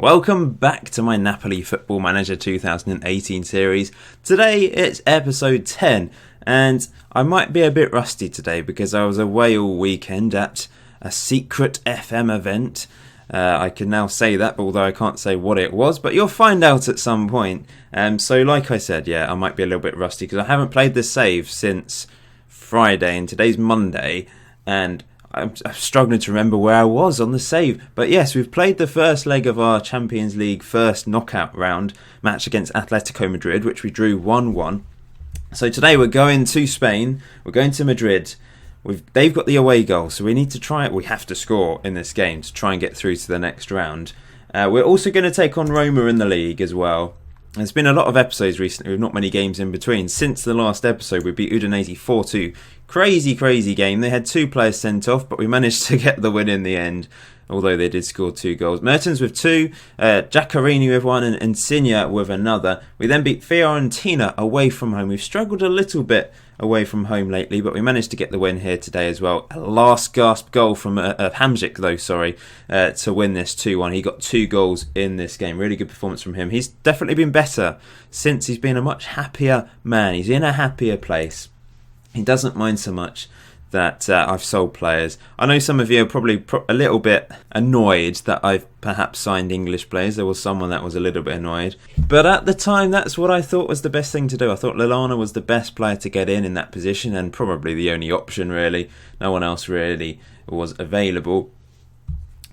Welcome back to my Napoli Football Manager 2018 series. Today it's episode 10 and I might be a bit rusty today because I was away all weekend at a secret FM event. I can now say that, but although I can't say what it was, but you'll find out at some point. So like I said, I might be a little bit rusty because I haven't played this save since Friday and today's Monday, and I'm struggling to remember where I was on the save. But yes, we've played the first leg of our Champions League first knockout round match against Atletico Madrid, which we drew 1-1. So today we're going to Spain, we're going to Madrid. They've got the away goal, so we need to try it. We have to score in this game to try and get through to the next round. We're also going to take on Roma in the league as well. There's been a lot of episodes recently with not many games in between. Since the last episode, we beat Udinese 4-2. Crazy game. They had 2 players sent off, but we managed to get the win in the end, although they did score 2 goals. Mertens with 2, Giaccherini with 1, and Insigne with another. We then beat Fiorentina away from home. We've struggled a little bit away from home lately, but we managed to get the win here today as well. A last gasp goal from Hamzik, to win this 2-1. He got 2 goals in this game. Really good performance from him. He's definitely been better since. He's been a much happier man. He's in a happier place. He doesn't mind so much that I've sold players. I know some of you are probably a little bit annoyed that I've perhaps signed English players. There was someone that was a little bit annoyed. But at the time, that's what I thought was the best thing to do. I thought Lallana was the best player to get in that position and probably the only option, really. No one else really was available.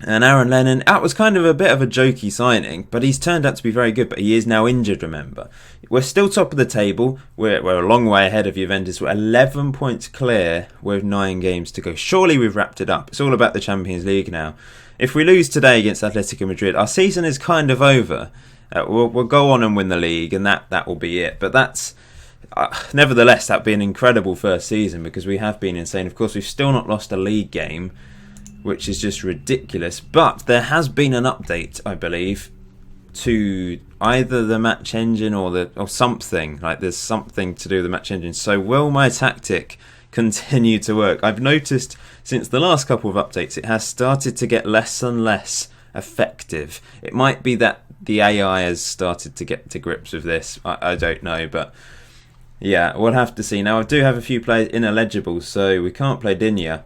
And Aaron Lennon, that was kind of a bit of a jokey signing, but he's turned out to be very good, but he is now injured, remember. We're still top of the table. We're a long way ahead of Juventus. We're 11 points clear with 9 games to go. Surely we've wrapped it up. It's all about the Champions League now. If we lose today against Atletico Madrid, our season is kind of over. We'll go on and win the league, and that will be it. But that's... nevertheless, that'd be an incredible first season because we have been insane. Of course, we've still not lost a league game, which is just ridiculous. But there has been an update, I believe, to either the match engine or something. Like there's something to do with the match engine. So will my tactic continue to work? I've noticed since the last couple of updates, it has started to get less and less effective. It might be that the AI has started to get to grips with this. I don't know, but yeah, we'll have to see. Now I do have a few players ineligible, so we can't play Digne.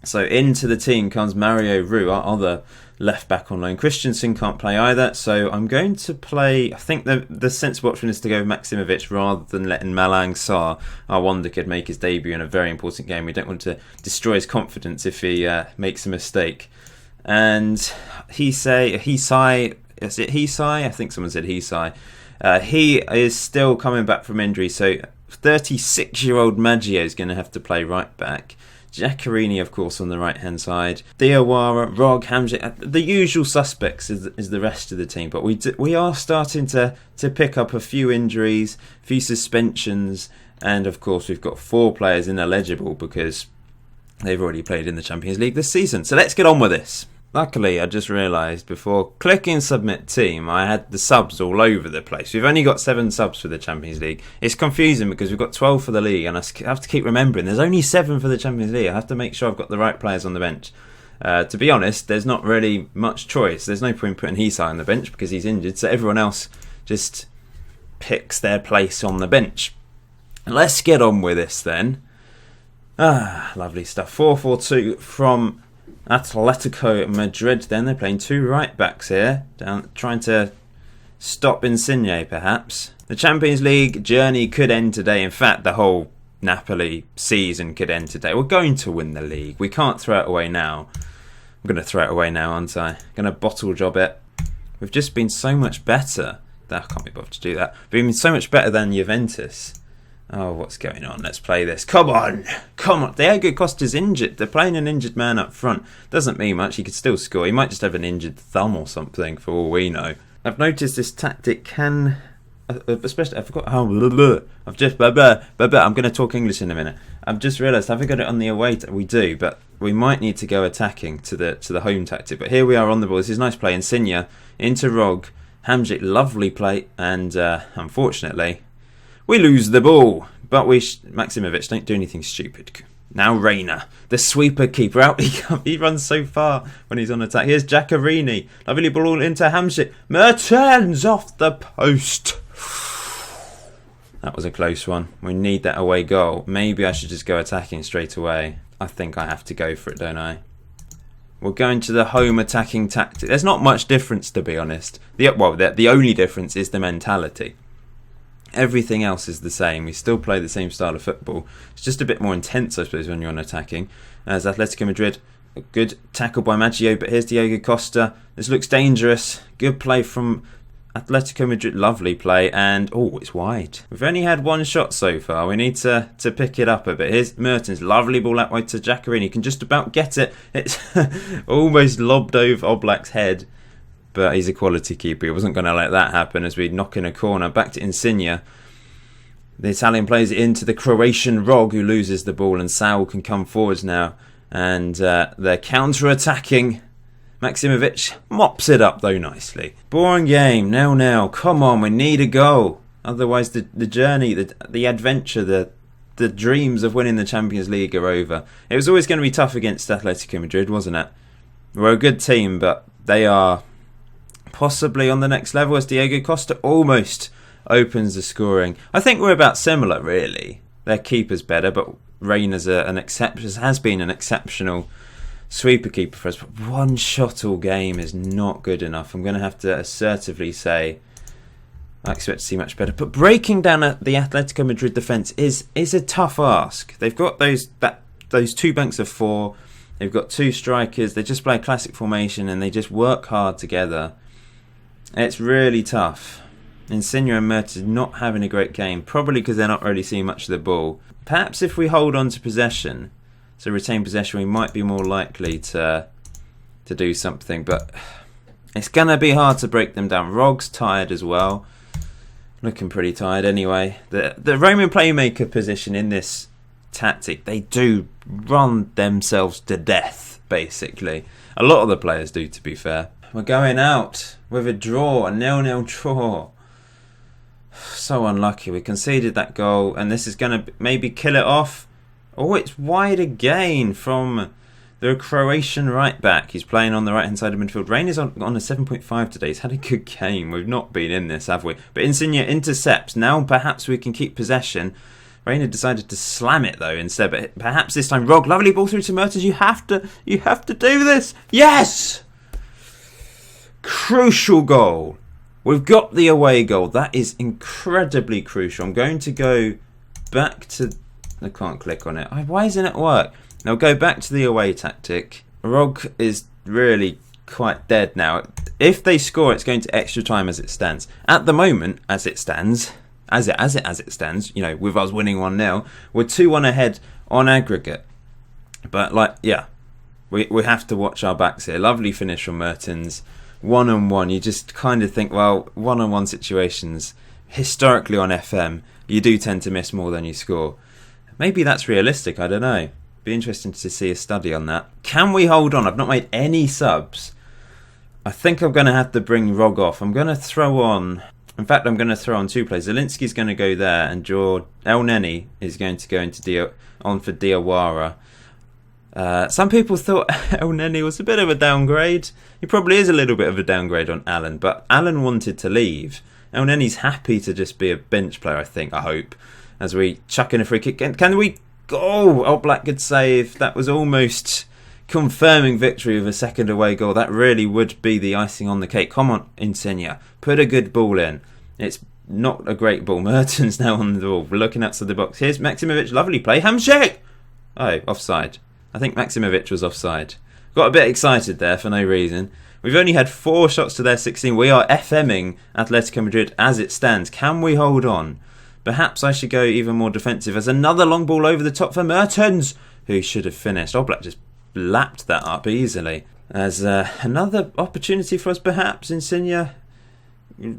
So into the team comes Mario Rui, our other left back on loan. Christensen can't play either, so I'm going to play... I think the sensible option is to go with Maximovic rather than letting Malang Sarr, our wonder kid, make his debut in a very important game. We don't want to destroy his confidence if he makes a mistake. And Hisai, is it Hisai? I think someone said Hisai. He is still coming back from injury, so 36-year-old Maggio is going to have to play right back. Giaccherini, of course, on the right-hand side. Diawara, Rog, Hamzik, the usual suspects is the rest of the team. But we are starting to pick up a few injuries, a few suspensions, and of course we've got 4 players ineligible because they've already played in the Champions League this season. So let's get on with this. Luckily, I just realised before clicking submit team, I had the subs all over the place. We've only got 7 subs for the Champions League. It's confusing because we've got 12 for the league, and I have to keep remembering there's only 7 for the Champions League. I have to make sure I've got the right players on the bench. To be honest, there's not really much choice. There's no point putting Hisai on the bench because he's injured, so everyone else just picks their place on the bench. Let's get on with this then. Lovely stuff. 4-4-2 from Atletico Madrid. Then they're playing 2 right backs here, trying to stop Insigne perhaps. The Champions League journey could end today. In fact, the whole Napoli season could end today. We're going to win the league. We can't throw it away now. I'm going to throw it away now, aren't I? Going to bottle job it. We've just been so much better. I can't be bothered to do that. We've been so much better than Juventus. Oh, what's going on? Let's play this. Come on. Diego Costa's injured. They're playing an injured man up front. Doesn't mean much. He could still score. He might just have an injured thumb or something for all we know. I've noticed this tactic can... especially, I forgot how... I've just... I'm going to talk English in a minute. I've just realised, have we got it on the away? We do, but we might need to go attacking to the home tactic. But here we are on the ball. This is nice play. Insigne into Rog. Hamzik, lovely play. And unfortunately... we lose the ball, but Maximovic, don't do anything stupid. Now Reina, the sweeper keeper out. He runs so far when he's on attack. Here's Giaccherini. Lovely ball into Hamsik. Mertens off the post. That was a close one. We need that away goal. Maybe I should just go attacking straight away. I think I have to go for it, don't I? We're going to the home attacking tactic. There's not much difference, to be honest. The only difference is the mentality. Everything else is the same. We still play the same style of football. It's just a bit more intense, I suppose, when you're on attacking. As Atletico Madrid, a good tackle by Maggio, but here's Diego Costa. This looks dangerous. Good play from Atletico Madrid. Lovely play, and it's wide. We've only had one shot so far. We need to pick it up a bit. Here's Mertens. Lovely ball that way to Giaccherini. Can just about get it. It's almost lobbed over Oblak's head. But he's a quality keeper. He wasn't going to let that happen as we knock in a corner. Back to Insigne. The Italian plays it into the Croatian Rog, who loses the ball, and Saul can come forwards now. And they're counter-attacking. Maximovic mops it up, though, nicely. Boring game. Now. Come on, we need a goal. Otherwise, the journey, the adventure, the dreams of winning the Champions League are over. It was always going to be tough against Atletico Madrid, wasn't it? We're a good team, but they are possibly on the next level as Diego Costa almost opens the scoring. I think we're about similar, really. Their keeper's better, but Reina's has been an exceptional sweeper keeper for us. But one shot all game is not good enough. I'm going to have to assertively say I expect to see much better. But breaking down the Atletico Madrid defence is a tough ask. They've got those two banks of four. They've got two strikers. They just play a classic formation and they just work hard together. It's really tough. Insigne and Mertens not having a great game, probably because they're not really seeing much of the ball. Perhaps if we hold on to possession, so retain possession, we might be more likely to do something. But it's going to be hard to break them down. Rog's tired as well. Looking pretty tired anyway. The Roman playmaker position in this tactic, they do run themselves to death, basically. A lot of the players do, to be fair. We're going out with a draw, a 0-0 draw. So unlucky. We conceded that goal, and this is going to maybe kill it off. It's wide again from the Croatian right back. He's playing on the right hand side of midfield. Rain is on a 7.5 today. He's had a good game. We've not been in this, have we? But Insigne intercepts. Now perhaps we can keep possession. Reina decided to slam it though instead. But perhaps this time, Rog, lovely ball through to Mertens. You have to do this. Yes! Crucial goal. We've got the away goal. That is incredibly crucial. I'm going to go back to... I can't click on it. Why isn't it work? Now go back to the away tactic. Rog is really quite dead now. If they score, it's going to extra time as it stands. At the moment, as it stands, with us winning 1-0, we're 2-1 ahead on aggregate. But we have to watch our backs here. Lovely finish from Mertens. 1-on-1. You just kind of think, well, 1-on-1 situations, historically on FM, you do tend to miss more than you score. Maybe that's realistic, I don't know. Be interesting to see a study on that. Can we hold on? I've not made any subs. I think I'm going to have to bring Rog off. I'm going to throw on... In fact, I'm going to throw on two players. Zielinski's going to go there, and El Neni is going to go on for Diawara. Some people thought El Neni was a bit of a downgrade. He probably is a little bit of a downgrade on Alan, but Alan wanted to leave. El Neni's happy to just be a bench player, I hope. As we chuck in a free kick. Can we... Oblak good save. That was almost confirming victory with a second away goal. That really would be the icing on the cake. Come on, Insigne. Put a good ball in. It's not a great ball. Mertens now on the ball. We're looking outside the box. Here's Maximovic. Lovely play. Hamsik! Offside. I think Maximovic was offside. Got a bit excited there for no reason. We've only had 4 shots to their 16. We are FMing Atletico Madrid as it stands. Can we hold on? Perhaps I should go even more defensive as another long ball over the top for Mertens, who should have finished. Oblak just lapped that up easily. As another opportunity for us perhaps. Insigne,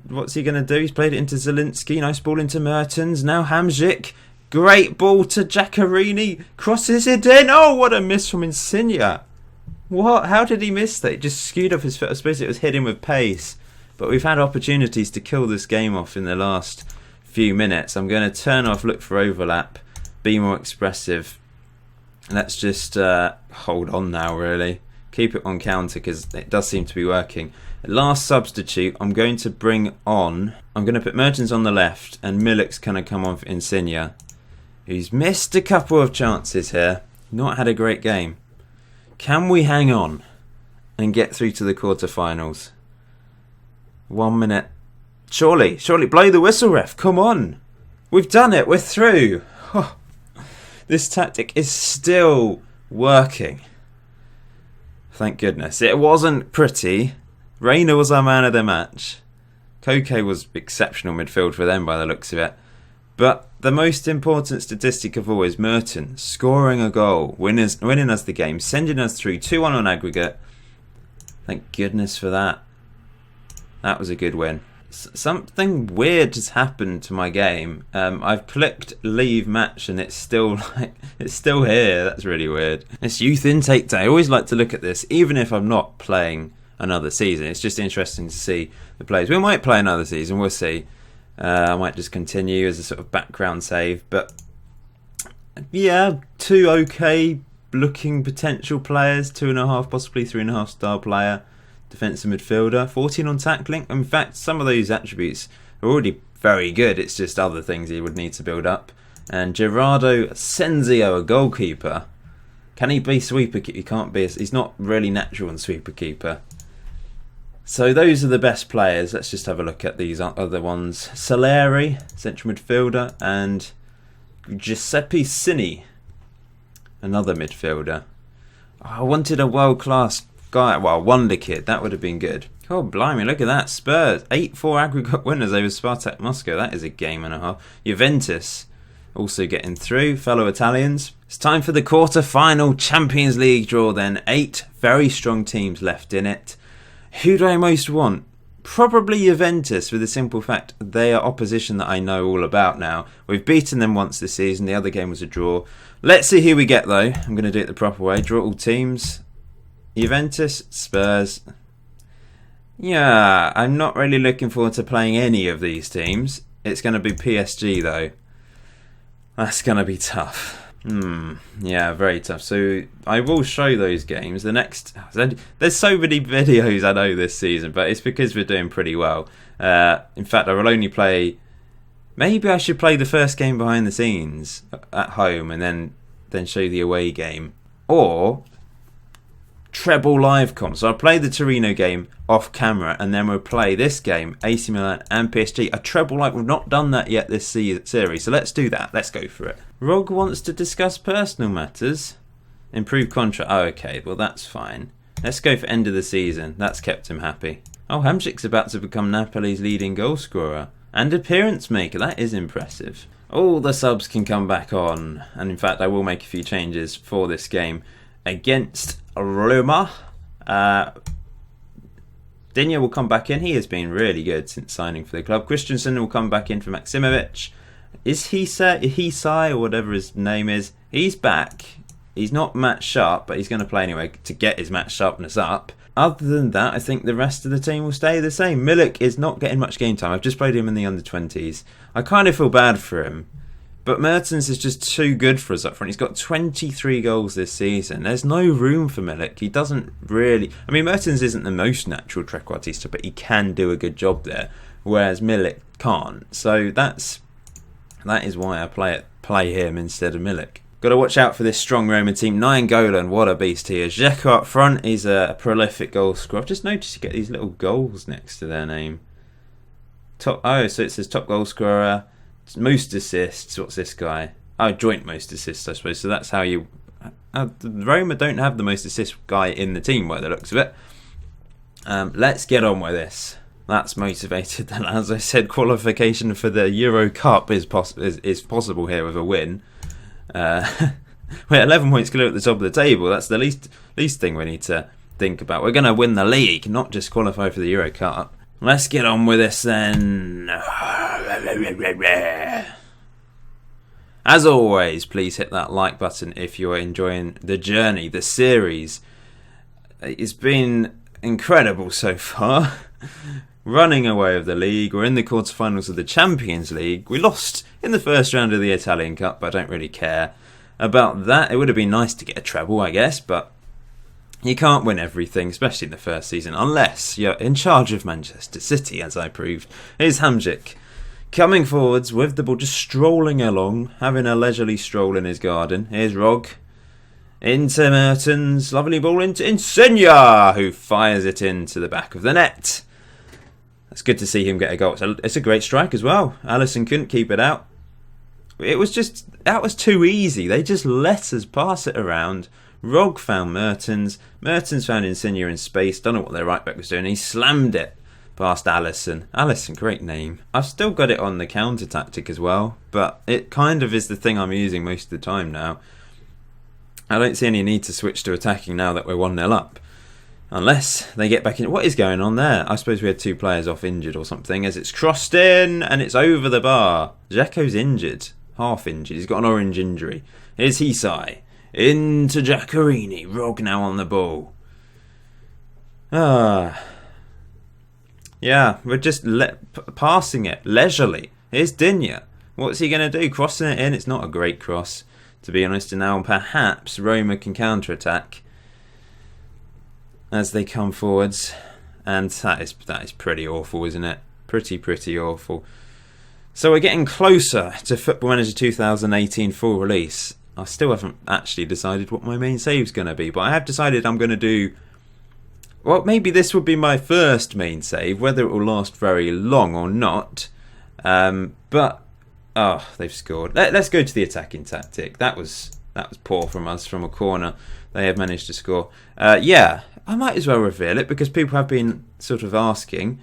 what's he going to do? He's played it into Zielinski. Nice ball into Mertens. Now Hamsik. Great ball to Giaccherini. Crosses it in. Oh, what a miss from Insigne. What? How did he miss that? It just skewed off his foot. I suppose it was hitting with pace. But we've had opportunities to kill this game off in the last few minutes. I'm going to turn off, look for overlap, be more expressive. Let's just hold on now, really. Keep it on counter because it does seem to be working. Last substitute, I'm going to bring on... I'm going to put Mertens on the left and Milik's going to come on for Insigne, who's missed a couple of chances here. Not had a great game. Can we hang on and get through to the quarterfinals? 1 minute. Surely, blow the whistle, ref. Come on. We've done it. We're through. Oh, this tactic is still working. Thank goodness. It wasn't pretty. Reina was our man of the match. Koke was exceptional midfield for them by the looks of it. But the most important statistic of all is Mertens scoring a goal, winning us the game, sending us through 2-1 on aggregate. Thank goodness for that. That was a good win. Something weird has happened to my game. I've clicked leave match and it's still here. That's really weird. It's youth intake day. I always like to look at this, even if I'm not playing another season. It's just interesting to see the players. We might play another season. We'll see. I might just continue as a sort of background save. But yeah, 2 okay looking potential players. 2.5, possibly 3.5 star player. Defensive midfielder, 14 on tackling. In fact, some of those attributes are already very good. It's just other things he would need to build up. And Gerardo Asensio, a goalkeeper. Can he be sweeper keeper? He can't be. He's not really natural on sweeper keeper. So those are the best players. Let's just have a look at these other ones. Saleri, central midfielder, and Giuseppe Cini, another midfielder. I wanted a world-class guy, well, wonder kid, that would have been good. Oh, blimey, look at that. Spurs, 8-4 aggregate winners over Spartak Moscow. That is a game and a half. Juventus also getting through, fellow Italians. It's time for the quarter-final Champions League draw then. 8 very strong teams left in it. Who do I most want? Probably Juventus, for the simple fact they are opposition that I know all about now. We've beaten them once this season. The other game was a draw. Let's see who we get, though. I'm going to do it the proper way. Draw all teams. Juventus, Spurs. Yeah, I'm not really looking forward to playing any of these teams. It's going to be PSG though. That's going to be tough. Yeah, very tough. So I will show those games. The next, there's so many videos I know this season, but it's because we're doing pretty well. In fact, I will only play. Maybe I should play the first game behind the scenes at home and then show the away game, or treble live comp. So I'll play the Torino game off camera and then we'll play this game, AC Milan and PSG. A treble live. We've not done that yet this series, so let's do that. Let's go for it. Rog wants to discuss personal matters. Improved contract. Oh, okay, well that's fine. Let's go for end of the season. That's kept him happy. Oh, Hamšík's about to become Napoli's leading goal scorer and appearance maker. That is impressive. All the subs can come back on, and in fact I will make a few changes for this game against Roma. Digne will come back in. He has been really good since signing for the club. Christensen will come back in for Maksimovic. Is Hisai or whatever his name is? He's back. He's not match sharp, but he's going to play anyway to get his match sharpness up. Other than that, I think the rest of the team will stay the same. Milik is not getting much game time. I've just played him in the under-20s. I kind of feel bad for him. But Mertens is just too good for us up front. He's got 23 goals this season. There's no room for Milik. He doesn't really... I mean, Mertens isn't the most natural trequartista, but he can do a good job there, whereas Milik can't. So that is why I play him instead of Milik. Got to watch out for this strong Roma team. Nainggolan, what a beast he is. Dzeko up front, he's a prolific goal scorer. I've just noticed you get these little goals next to their name. So it says top goal scorer, most assists. What's this guy? Oh, joint most assists, I suppose. So that's how you... Roma don't have the most assist guy in the team by the looks of it. Let's get on with this. That's motivated. Then, as I said, qualification for the Euro Cup is possible here with a win. We're 11 points clear at the top of the table. That's the least thing we need to think about. We're going to win the league, not just qualify for the Euro Cup. Let's get on with this then. As always, please hit that like button if you're enjoying the journey, the series. It's been incredible so far. Running away with the league. We're in the quarterfinals of the Champions League. We lost in the first round of the Italian Cup, but I don't really care. about that. It would have been nice to get a treble, I guess, but you can't win everything, especially in the first season, unless you're in charge of Manchester City, as I proved. Here's Hamzik coming forwards with the ball, just strolling along, having a leisurely stroll in his garden. Here's Rog into Mertens, lovely ball into Insigne, who fires it into the back of the net. It's good to see him get a goal. It's a great strike as well. Alisson couldn't keep it out. That was too easy. They just let us pass it around. Rog found Mertens. Mertens found Insigne in space. Don't know what their right back was doing. He slammed it past Alisson. Alisson, great name. I've still got it on the counter tactic as well, but it kind of is the thing I'm using most of the time now. I don't see any need to switch to attacking now that we're 1-0 up. Unless they get back in. What is going on there? I suppose we had 2 players off injured or something, as it's crossed in and it's over the bar. Dzeko's injured. Half injured. He's got an orange injury. Here's Hisai. Into Giaccherini. Rog now on the ball. Yeah, we're just passing it leisurely. Here's Digne. What's he going to do? Crossing it in. It's not a great cross, to be honest. And now perhaps Roma can counter-attack as they come forwards. And that is pretty awful, isn't it? Pretty awful. So we're getting closer to Football Manager 2018 full release. I still haven't actually decided what my main save's going to be, but I have decided I'm going to do... Well, maybe this would be my first main save, whether it will last very long or not. But, they've scored. Let's go to the attacking tactic. That was poor from us, from a corner. They have managed to score. Yeah, I might as well reveal it because people have been sort of asking.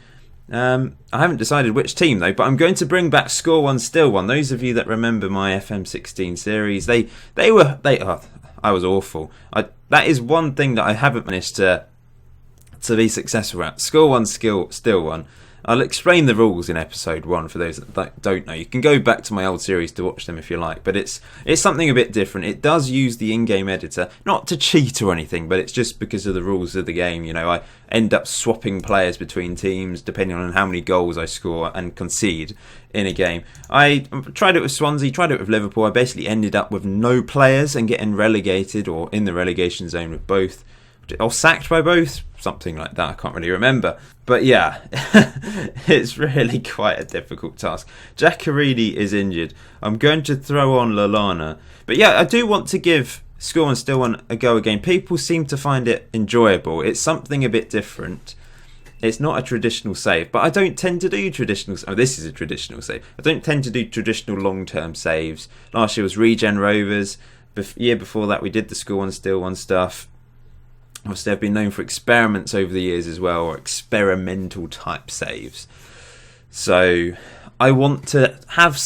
I haven't decided which team though, but I'm going to bring back Score One Still One. Those of you that remember my FM16 series, I was awful. That is one thing that I haven't managed to be successful at. Score One Still One. I'll explain the rules in episode 1 for those that don't know. You can go back to my old series to watch them if you like, but it's something a bit different. It does use the in-game editor, not to cheat or anything, but it's just because of the rules of the game. You know, I end up swapping players between teams depending on how many goals I score and concede in a game. I tried it with Swansea, tried it with Liverpool. I basically ended up with no players and getting relegated or in the relegation zone with both. Or sacked by both, something like that. I can't really remember. But yeah, it's really quite a difficult task. Giaccherini is injured. I'm going to throw on Lallana. But yeah, I do want to give Score One Still One a go again. People seem to find it enjoyable. It's something a bit different. It's not a traditional save, but I don't tend to do traditional... Oh, this is a traditional save. I don't tend to do traditional long-term saves. Last year was Regen Rovers. Year before that we did the Score One Still One stuff. Obviously, I've been known for experiments over the years as well, or experimental type saves. So I want to have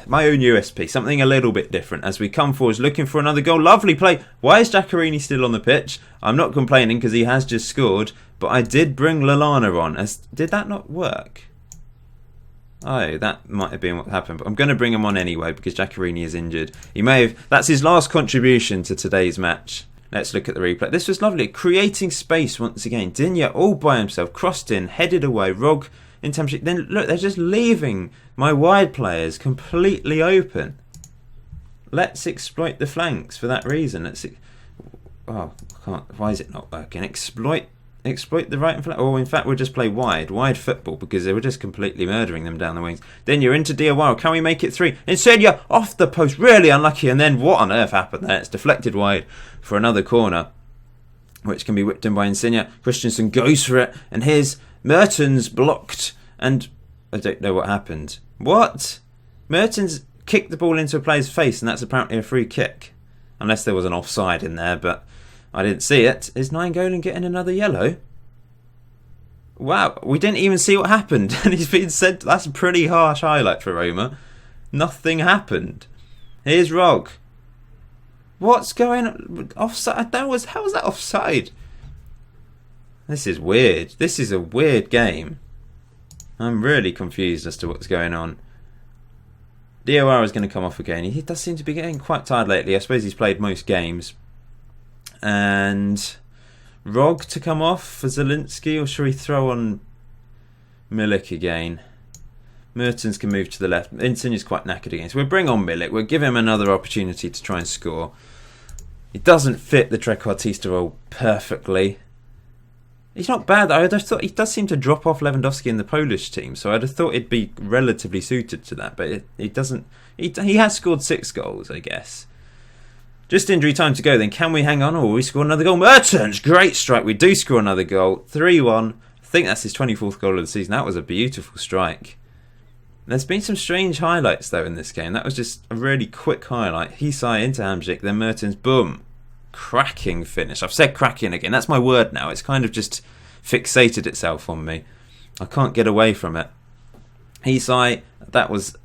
my own USP, something a little bit different as we come forward, looking for another goal. Lovely play. Why is Giaccherini still on the pitch? I'm not complaining because he has just scored, but I did bring Lallana on. Did that not work? Oh, that might have been what happened, but I'm going to bring him on anyway because Giaccherini is injured. That's his last contribution to today's match. Let's look at the replay. This was lovely. Creating space once again. Digne all by himself. Crossed in. Headed away. Rog in temperature. Then look, they're just leaving my wide players completely open. Let's exploit the flanks for that reason. Why is it not working? Exploit the right and flank. Or in fact, we'll just play wide football because they were just completely murdering them down the wings. Then you're into Diawara. Can we make it 3? Insigne off the post. Really unlucky. And then what on earth happened there? It's deflected wide for another corner, which can be whipped in by Insigne. Christensen goes for it. And here's Mertens blocked. And I don't know what happened. What? Mertens kicked the ball into a player's face, and that's apparently a free kick. Unless there was an offside in there, but I didn't see it. Is Nainggolan getting another yellow? Wow, we didn't even see what happened. And he's been sent. That's a pretty harsh highlight for Roma. Nothing happened. Here's Rog. What's going on? Offside? How was that offside? This is weird. This is a weird game. I'm really confused as to what's going on. Diawara is going to come off again. He does seem to be getting quite tired lately. I suppose he's played most games. And Rog to come off for Zielinski, or should we throw on Milik again? Mertens can move to the left. Insigne's quite knackered again. So we'll bring on Milik. We'll give him another opportunity to try and score. He doesn't fit the trequartista role perfectly. He's not bad. I just thought he does seem to drop off Lewandowski in the Polish team, so I'd have thought he'd be relatively suited to that. But he doesn't. He has scored 6 goals, I guess. Just injury time to go. Then can we hang on, or will we score another goal? Mertens, great strike. We do score another goal. 3-1. I think that's his 24th goal of the season. That was a beautiful strike. There's been some strange highlights though in this game. That was just a really quick highlight. Hisai into Hamsik, then Mertens, boom. Cracking finish. I've said cracking again. That's my word now. It's kind of just fixated itself on me. I can't get away from it. Hisai, that was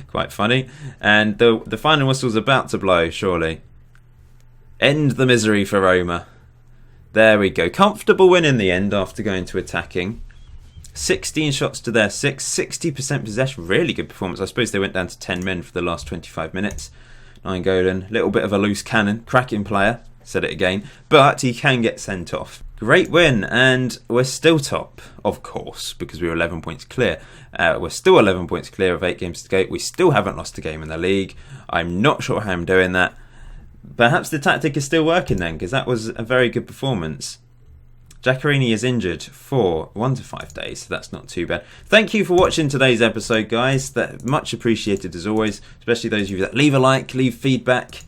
quite funny. And the final whistle's about to blow, surely. End the misery for Roma. There we go. Comfortable win in the end after going to attacking. 16 shots to their 6, 60% possession. Really good performance. I suppose they went down to 10 men for the last 25 minutes. Nainggolan, little bit of a loose cannon. Cracking player. Said it again. But he can get sent off. Great win. And we're still top, of course, because we were 11 points clear. We're still 11 points clear of 8 games to go. We still haven't lost a game in the league. I'm not sure how I'm doing that. Perhaps the tactic is still working then, because that was a very good performance. Giaccherini is injured for 1 to 5 days, so that's not too bad. Thank you for watching today's episode, guys. That much appreciated as always, especially those of you that leave a like, leave feedback.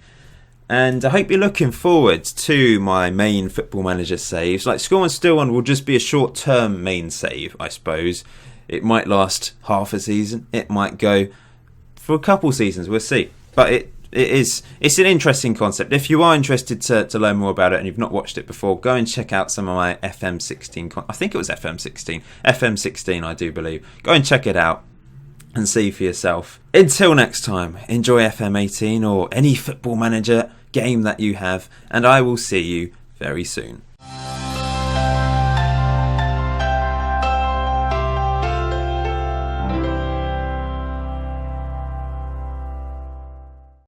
And I hope you're looking forward to my main Football Manager saves. Like Score and Still One will just be a short-term main save, I suppose. It might last half a season. It might go for a couple seasons. We'll see. But it's an interesting concept. If you are interested to learn more about it and you've not watched it before, go and check out some of my FM16 I think it was FM16 I do believe. Go and check it out and see for yourself. Until next time, enjoy FM18 or any Football Manager game that you have, and I will see you very soon.